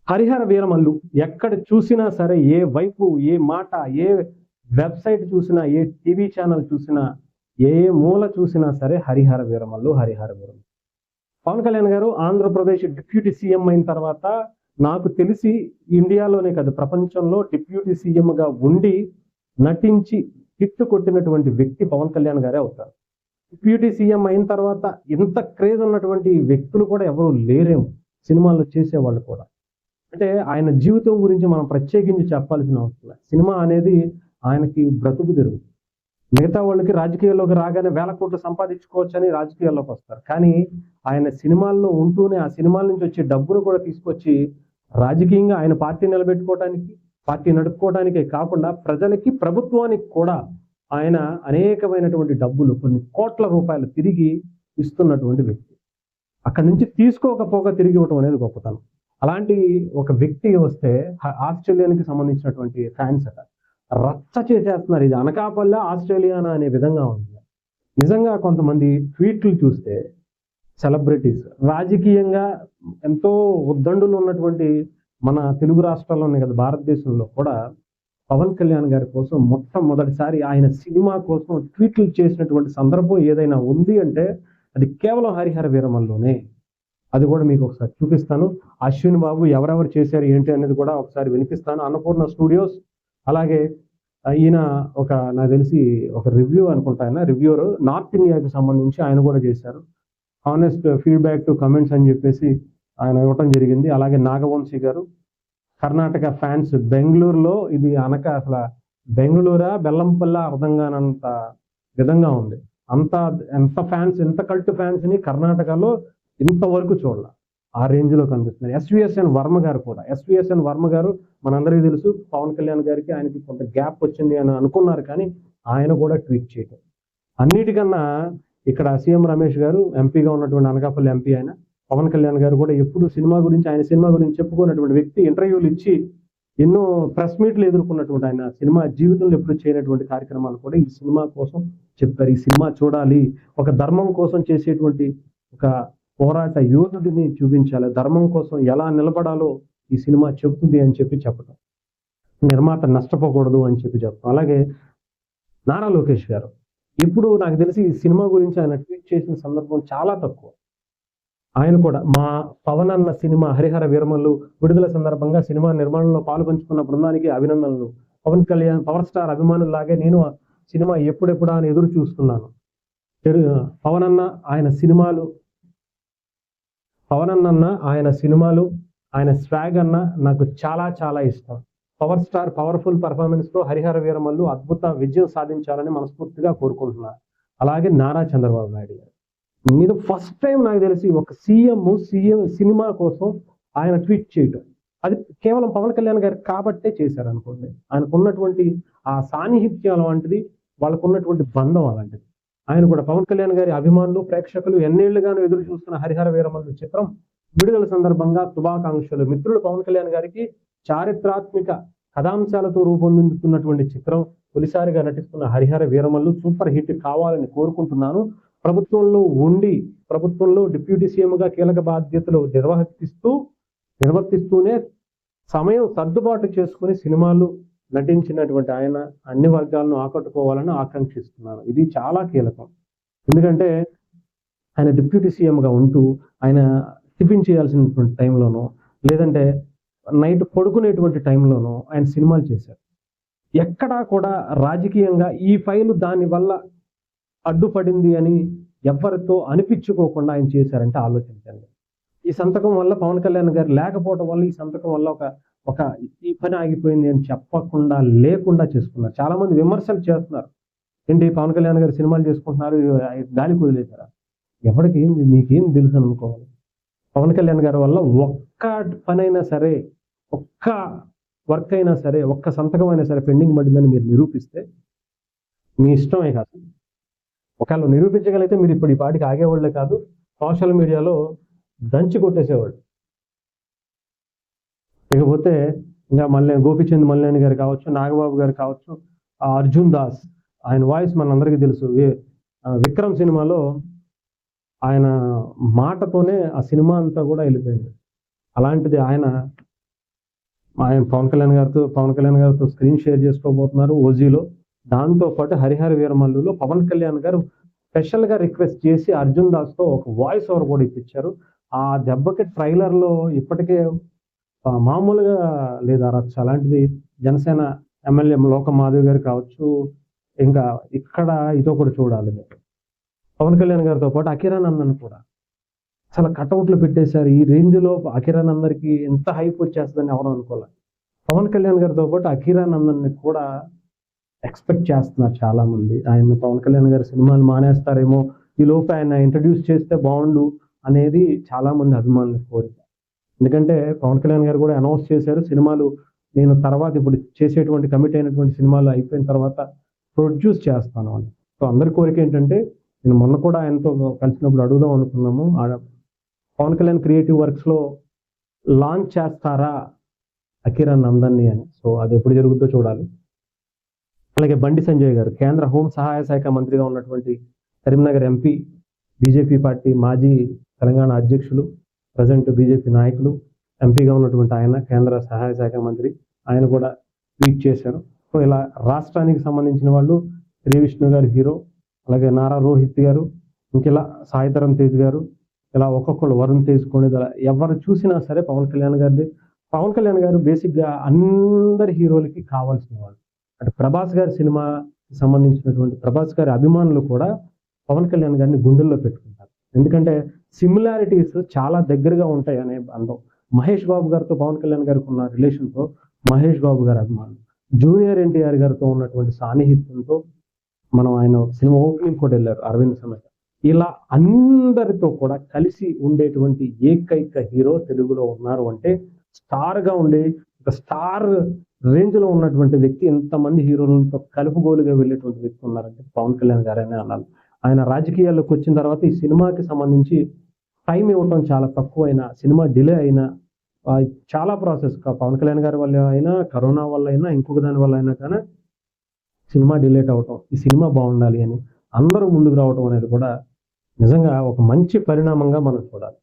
హరిహర వీరమల్లు ఎక్కడ చూసినా సరే, ఏ వైపు, ఏ మాట, ఏ వెబ్‌సైట్ చూసినా, ఏ టీవీ ఛానల్ చూసినా, ఏ మూల చూసినా సరే హరిహర వీరమల్లు, హరిహర వీరమల్లు. పవన్ కళ్యాణ్ గారు ఆంధ్రప్రదేశ్ డిప్యూటీ సీఎం అయిన తర్వాత నాకు తెలిసి ఇండియాలోనే కాదు ప్రపంచంలో డిప్యూటీ సీఎంగా ఉండి నటించి హిట్ కొట్టినటువంటి వ్యక్తి పవన్ కళ్యాణ్ గారే అవుతారు. డిప్యూటీ సీఎం అయిన తర్వాత ఇంత క్రేజ్ ఉన్నటువంటి వ్యక్తులు కూడా ఎవరు లేరేమో సినిమాల్లో చేసేవాళ్ళు కూడా. అంటే ఆయన జీవితం గురించి మనం ప్రత్యేకించి చెప్పాల్సిన అవసరం లేదు. సినిమా అనేది ఆయనకి బ్రతుకు తెరువు. మిగతా వాళ్ళకి రాజకీయాల్లోకి రాగానే వేల కోట్లు సంపాదించుకోవచ్చని రాజకీయాల్లోకి వస్తారు. కానీ ఆయన సినిమాల్లో ఉంటూనే ఆ సినిమాల నుంచి వచ్చే డబ్బును కూడా తీసుకొచ్చి రాజకీయంగా ఆయన పార్టీ నిలబెట్టుకోవడానికి, పార్టీ నడుపుకోవడానికే కాకుండా ప్రజలకి, ప్రభుత్వానికి కూడా ఆయన అనేకమైనటువంటి డబ్బులు కొన్ని కోట్ల రూపాయలు తిరిగి ఇస్తున్నటువంటి వ్యక్తి. అక్కడి నుంచి తీసుకోకపోగా తిరిగి ఇవ్వటం అనేది గొప్పతనం. అలాంటి ఒక వ్యక్తి వస్తే ఆస్ట్రేలియాకి సంబంధించినటువంటి ఫ్యాన్స్ అట రచ్చ చేసేస్తున్నారు. ఇది అనకాపల్లి ఆస్ట్రేలియానా అనే విధంగా ఉంది. నిజంగా కొంతమంది ట్వీట్లు చూస్తే సెలబ్రిటీస్ రాజకీయంగా ఎంతో ఉద్దండులు ఉన్నటువంటి మన తెలుగు రాష్ట్రాల్లోనే కదా భారతదేశంలో కూడా పవన్ కళ్యాణ్ గారి కోసం మొట్టమొదటిసారి ఆయన సినిమా కోసం ట్వీట్లు చేసినటువంటి సందర్భం ఏదైనా ఉంది అంటే అది కేవలం హరిహర వీరమల్లునే. అది కూడా మీకు ఒకసారి చూపిస్తాను. అశ్విన్ బాబు ఎవరెవరు చేశారు ఏంటి అనేది కూడా ఒకసారి వినిపిస్తాను. అన్నపూర్ణ స్టూడియోస్, అలాగే ఈయన నాకు తెలిసి ఒక రివ్యూ అనుకుంటా, ఆయన రివ్యూర్ నార్త్ ఇండియాకి సంబంధించి ఆయన కూడా చేశారు. హానెస్ట్ ఫీడ్బ్యాక్ టు కమెంట్స్ అని చెప్పేసి ఆయన ఇవ్వటం జరిగింది. అలాగే నాగవంశీ గారు కర్ణాటక ఫ్యాన్స్ బెంగళూరులో, ఇది అసలు బెంగళూరా బెల్లంపల్లి అర్థం కానంత విధంగా ఉంది. ఎంత ఫ్యాన్స్, ఎంత కల్ట్ ఫ్యాన్స్ ని కర్ణాటకలో ఇంతవరకు చూడాల, ఆ రేంజ్ లో కనిపిస్తున్నారు. ఎస్విఎస్ఎన్ వర్మ గారు కూడా, ఎస్విఎస్ఎన్ వర్మ గారు మనందరికీ తెలుసు పవన్ కళ్యాణ్ గారికి ఆయనకి కొంత గ్యాప్ వచ్చింది అని అనుకున్నారు, కానీ ఆయన కూడా ట్వీట్ చేయటం. అన్నిటికన్నా ఇక్కడ సీఎం రమేష్ గారు ఎంపీగా ఉన్నటువంటి అనకాపల్లి ఎంపీ ఆయన, పవన్ కళ్యాణ్ గారు కూడా ఎప్పుడు సినిమా గురించి, ఆయన సినిమా గురించి చెప్పుకున్నటువంటి వ్యక్తి, ఇంటర్వ్యూలు ఇచ్చి ఎన్నో ప్రెస్ మీట్లు ఎదుర్కొన్నటువంటి ఆయన సినిమా జీవితంలో ఎప్పుడు చేయనటువంటి కార్యక్రమాలు కూడా ఈ సినిమా కోసం చెప్పారు. ఈ సినిమా చూడాలి, ఒక ధర్మం కోసం చేసేటువంటి ఒక పోరాట యోధుడిని చూపించాలి, ధర్మం కోసం ఎలా నిలబడాలో ఈ సినిమా చెబుతుంది అని చెప్పటం, నిర్మాత నష్టపోకూడదు అని చెప్పటం. అలాగే నారా లోకేష్ గారు ఇప్పుడు నాకు తెలిసి ఈ సినిమా గురించి ఆయన ట్వీట్ చేసిన సందర్భం చాలా తక్కువ. ఆయన కూడా మా పవన్ అన్న సినిమా హరిహర వీరమల్లు విడుదల సందర్భంగా సినిమా నిర్మాణంలో పాల్పంచుకున్న బృందానికి అభినందనలు. పవన్ కళ్యాణ్ పవర్ స్టార్ అభిమానులాగే నేను సినిమా ఎప్పుడెప్పుడా అని ఎదురు చూస్తున్నాను. పవన్ అన్న ఆయన సినిమాలు ఆయన స్వాగ్ అన్న నాకు చాలా చాలా ఇష్టం. పవర్ స్టార్ పవర్ఫుల్ పర్ఫార్మెన్స్ తో హరిహర వీరమల్లు అద్భుత విజయం సాధించాలని మనస్ఫూర్తిగా కోరుకుంటున్నారు. అలాగే నారా చంద్రబాబు నాయుడు గారు మీరు ఫస్ట్ టైం నాకు తెలిసి ఒక సీఎం సినిమా కోసం ఆయన ట్వీట్ చేయటం, అది కేవలం పవన్ కళ్యాణ్ గారు కాబట్టే చేశారు అనుకోండి. ఆయనకున్నటువంటి ఆ సాన్నిహిత్యం అలాంటిది, వాళ్ళకున్నటువంటి బంధం అలాంటిది. ఆయన కూడా పవన్ కళ్యాణ్ గారి అభిమానులు, ప్రేక్షకులు ఎన్నేళ్లుగానూ ఎదురు చూస్తున్న హరిహర వీరమల్లు చిత్రం విడుదల సందర్భంగా శుభాకాంక్షలు. మిత్రులు పవన్ కళ్యాణ్ గారికి చారిత్రాత్మక కథాంశాలతో రూపొందించుతున్నటువంటి చిత్రం, తొలిసారిగా నటిస్తున్న హరిహర వీరమల్లు సూపర్ హిట్ కావాలని కోరుకుంటున్నాను. ప్రభుత్వంలో డిప్యూటీ సీఎంగా కీలక బాధ్యతలు నిర్వర్తిస్తూనే సమయం సర్దుబాటు చేసుకుని సినిమాలు నటించినటువంటి ఆయన అన్ని వర్గాలను ఆకట్టుకోవాలని ఆకాంక్షిస్తున్నాను. ఇది చాలా కీలకం. ఎందుకంటే ఆయన డిప్యూటీ సీఎంగా ఉంటూ ఆయన టిఫిన్ చేయాల్సినటువంటి టైంలోనో, లేదంటే నైట్ పడుకునేటువంటి టైంలోనో ఆయన సినిమాలు చేశారు. ఎక్కడా కూడా రాజకీయంగా ఈ ఫైలు దాని వల్ల అడ్డుపడింది అని ఎవరితో అనిపించుకోకుండా ఆయన చేశారంటే ఆలోచించండి. ఈ సంతకం వల్ల పవన్ కళ్యాణ్ గారు లేకపోవడం వల్ల ఈ సంతకం వల్ల ఒక ఈ పని ఆగిపోయింది అని చెప్పకుండా లేకుండా చేసుకున్నారు. చాలా మంది విమర్శలు చేస్తున్నారు, ఏంటి పవన్ కళ్యాణ్ గారు సినిమాలు చేసుకుంటున్నారు, గాలి కుదిలేశారా? ఎవరికి మీకేం తెలుసు అనుకోవాలి. పవన్ కళ్యాణ్ గారి వల్ల ఒక్క పనైనా సరే, ఒక్క వర్క్ అయినా సరే, ఒక్క సంతకం అయినా సరే పెండింగ్ పడిందని మీరు నిరూపిస్తే మీ ఇష్టమే కాదు. ఒకవేళ నిరూపించగలిగితే మీరు ఇప్పుడు ఈ పాటికి ఆగేవాళ్ళే కాదు, సోషల్ మీడియాలో దంచి కొట్టేసేవాళ్ళు. ఇకపోతే ఇంకా గోపిచంద్ మల్లేని గారు కావచ్చు, నాగబాబు గారు కావచ్చు, అర్జున్ దాస్, ఆయన వాయిస్ మనందరికీ తెలుసు. విక్రమ్ సినిమాలో ఆయన మాటతోనే ఆ సినిమా అంతా కూడా వెళ్ళిపోయింది. అలాంటిది ఆయన ఆయన పవన్ కళ్యాణ్ గారితో స్క్రీన్ షేర్ చేసుకోబోతున్నారు ఓజీలో. దాంతో పాటు హరిహర వీరమల్లులో పవన్ కళ్యాణ్ గారు స్పెషల్ గా రిక్వెస్ట్ చేసి అర్జున్ దాస్ తో ఒక వాయిస్ ఓవర్ కూడా ఇప్పించారు. ఆ దెబ్బకి ట్రైలర్ లో ఇప్పటికే మామూలుగా లేదా రచ్చ అలాంటిది జనసేన ఎమ్మెల్యే లోక మాధవ్ గారు కావచ్చు, ఇంకా ఇక్కడ ఇదో కూడా చూడాలి మీరు. పవన్ కళ్యాణ్ గారితో పాటు అకిరానందన్ కూడా చాలా కటౌట్లు పెట్టేశారు. ఈ రేంజ్ లో అకిరానందన్కి ఎంత హైప్ వచ్చేస్తుందని ఎవరు అనుకోలే. పవన్ కళ్యాణ్ గారితో పాటు అకిరానందన్ ని కూడా ఎక్స్పెక్ట్ చేస్తున్నారు చాలా మంది. ఆయన పవన్ కళ్యాణ్ గారి సినిమాలు మానేస్తారేమో, ఈ లోపు ఆయన ఇంట్రడ్యూస్ చేస్తే బాగుండు అనేది చాలా మంది అభిమానుల కోరిక. ఎందుకంటే పవన్ కళ్యాణ్ గారు కూడా అనౌన్స్ చేశారు, సినిమాలు నేను తర్వాత ఇప్పుడు చేసేటువంటి కమిట్ అయినటువంటి సినిమాలు అయిపోయిన తర్వాత ప్రొడ్యూస్ చేస్తాను అని. సో అందరి కోరిక ఏంటంటే, నేను మొన్న కూడా ఆయనతో కలిసినప్పుడు అడుగుదాం అనుకున్నాము, పవన్ కళ్యాణ్ క్రియేటివ్ వర్క్స్ లో లాంచ్ చేస్తారా అకిరానందన్ని అని. సో అది ఎప్పుడు జరుగుతుందో చూడాలి. అలాగే బండి సంజయ్ గారు కేంద్ర హోం సహాయ శాఖ మంత్రిగా ఉన్నటువంటి కరీంనగర్ ఎంపీ, బీజేపీ పార్టీ మాజీ తెలంగాణ అధ్యక్షులు, ప్రజెంట్ బీజేపీ నాయకులు, ఎంపీగా ఉన్నటువంటి ఆయన కేంద్ర సహాయ శాఖ మంత్రి, ఆయన కూడా ట్వీట్ చేశారు. సో ఇలా రాష్ట్రానికి సంబంధించిన వాళ్ళు శ్రీ విష్ణు గారు హీరో, అలాగే నారా రోహిత్ గారు, ఇంకెలా సాయిధరం తేజ్ గారు, ఇలా ఒక్కొక్కరు వరుణ్ తేజ్ కొని ఎవరు చూసినా సరే పవన్ కళ్యాణ్ గారు బేసిక్ గా అందరి హీరోలకి కావాల్సిన వాళ్ళు. అంటే ప్రభాస్ గారి సినిమాకి సంబంధించినటువంటి ప్రభాస్ గారి అభిమానులు కూడా పవన్ కళ్యాణ్ గారిని గుండెల్లో పెట్టుకుంటారు. ఎందుకంటే సిమిలారిటీస్ చాలా దగ్గరగా ఉంటాయి అనే అందం. మహేష్ బాబు గారితో పవన్ కళ్యాణ్ గారికి ఉన్న రిలేషన్తో మహేష్ బాబు గారి అభిమానులు, జూనియర్ ఎన్టీఆర్ గారితో ఉన్నటువంటి సాన్నిహిత్యంతో మనం ఆయన సినిమా ఓపెనింగ్ కూడా వెళ్ళారు అరవింద్ సమేత. ఇలా అందరితో కూడా కలిసి ఉండేటువంటి ఏకైక హీరో తెలుగులో ఉన్నారు అంటే, స్టార్ గా ఉండే ఒక స్టార్ రేంజ్ లో ఉన్నటువంటి వ్యక్తి, ఎంతమంది హీరోలతో కలుపుగోలుగా వెళ్ళేటువంటి వ్యక్తి ఉన్నారంటే పవన్ కళ్యాణ్ గారనే అనాలి. ఆయన రాజకీయాల్లోకి వచ్చిన తర్వాత ఈ సినిమాకి సంబంధించి టైం ఇవ్వటం చాలా తక్కువైన, సినిమా డిలే అయినా, చాలా ప్రాసెస్ పవన్ కళ్యాణ్ గారి వల్ల అయినా, కరోనా వల్ల అయినా, ఇంకొక దాని వల్ల అయినా కానీ సినిమా డిలేట్ అవటం, ఈ సినిమా బాగుండాలి అని అందరూ ముందుకు రావటం అనేది కూడా నిజంగా ఒక మంచి పరిణామంగా మనం చూడాలి.